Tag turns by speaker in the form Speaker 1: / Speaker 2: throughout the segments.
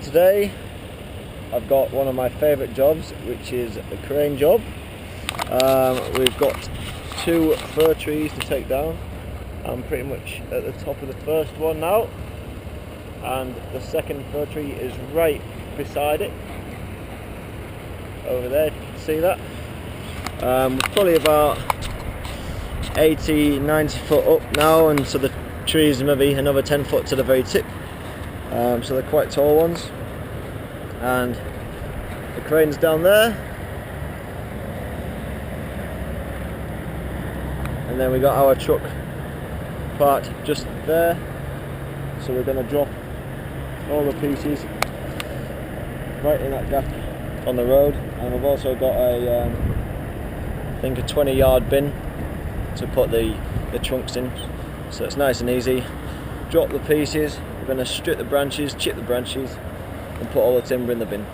Speaker 1: today I've got one of my favourite jobs, which is a crane job. We've got 2 fir trees to take down. I'm pretty much at the top of the first one now, and the second fir tree is right beside it over there, if you can see that. We're probably about 80-90 foot up now, and so the trees are maybe another 10 foot to the very tip, so they're quite tall ones, and the crane's down there, and then we got our truck parked just there, so we're going to drop all the pieces right in that gap on the road. And we've also got I think a 20-yard bin to put the trunks in, so it's nice and easy. Drop the pieces, we're going to strip the branches, chip the branches, and put all the timber in the bin.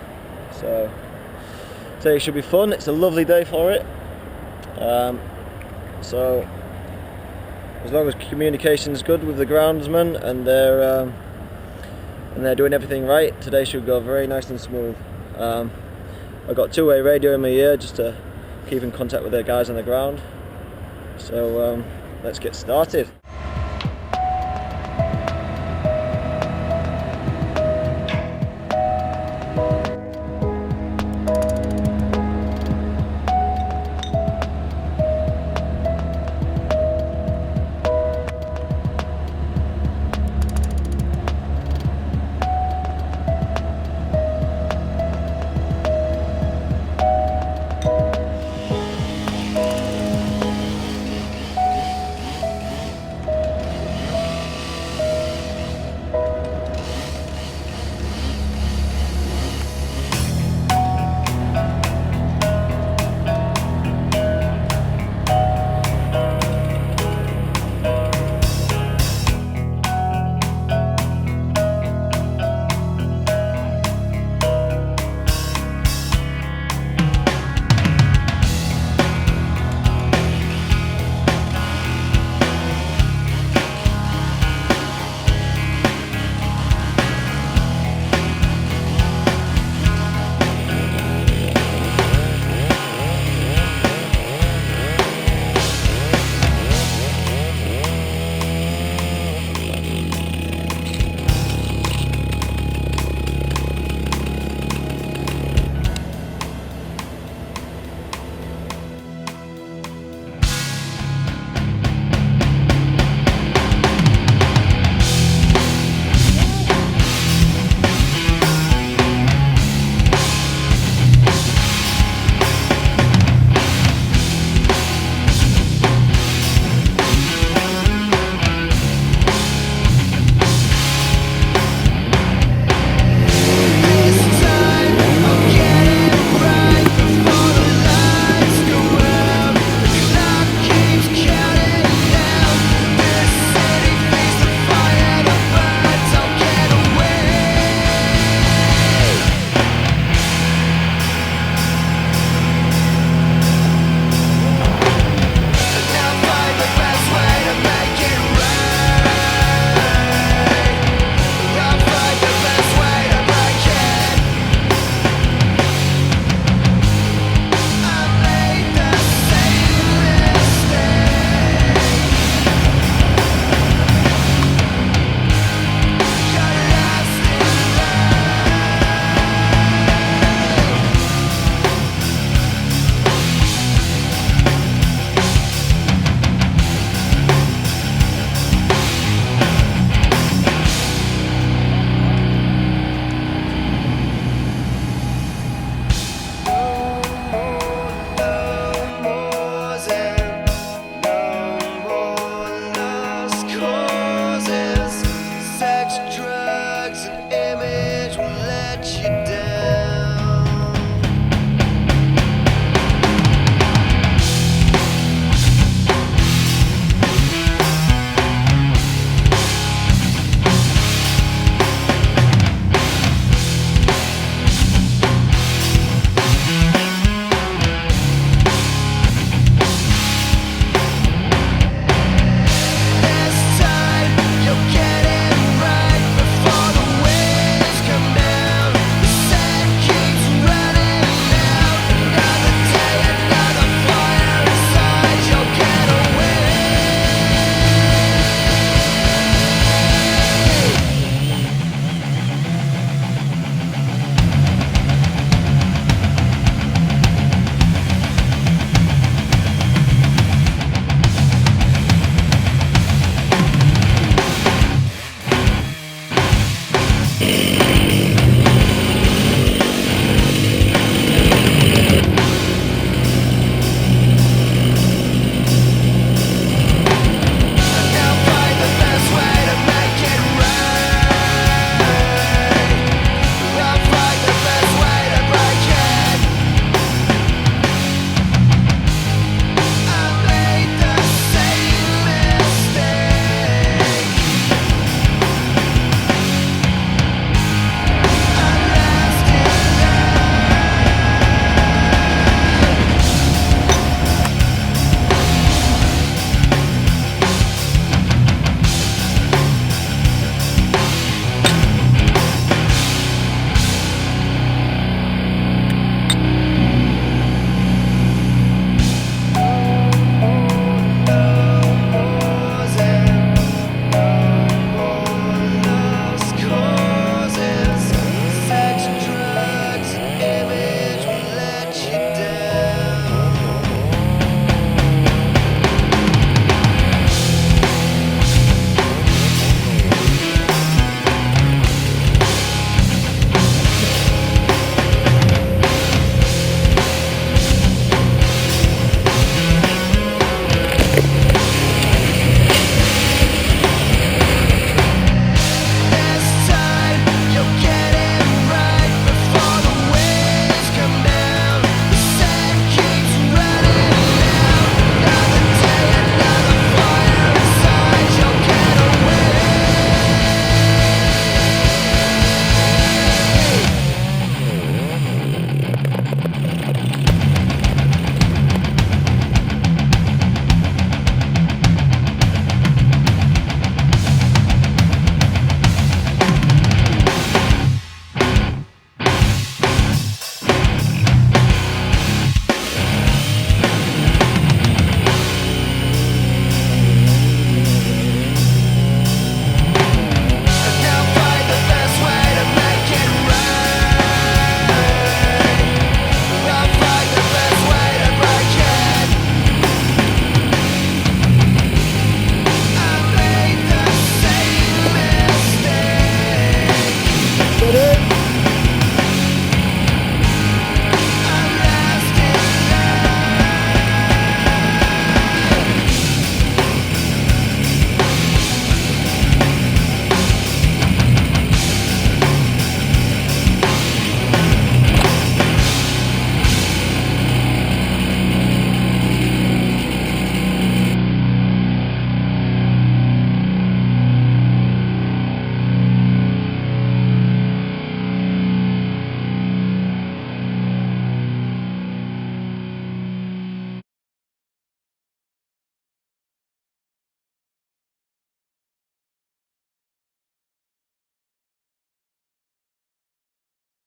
Speaker 1: So today should be fun. It's a lovely day for it. So as long as communication's good with the groundsman and they're doing everything right, today should go very nice and smooth. I've got 2-way radio in my ear just to keep in contact with the guys on the ground. So let's get started.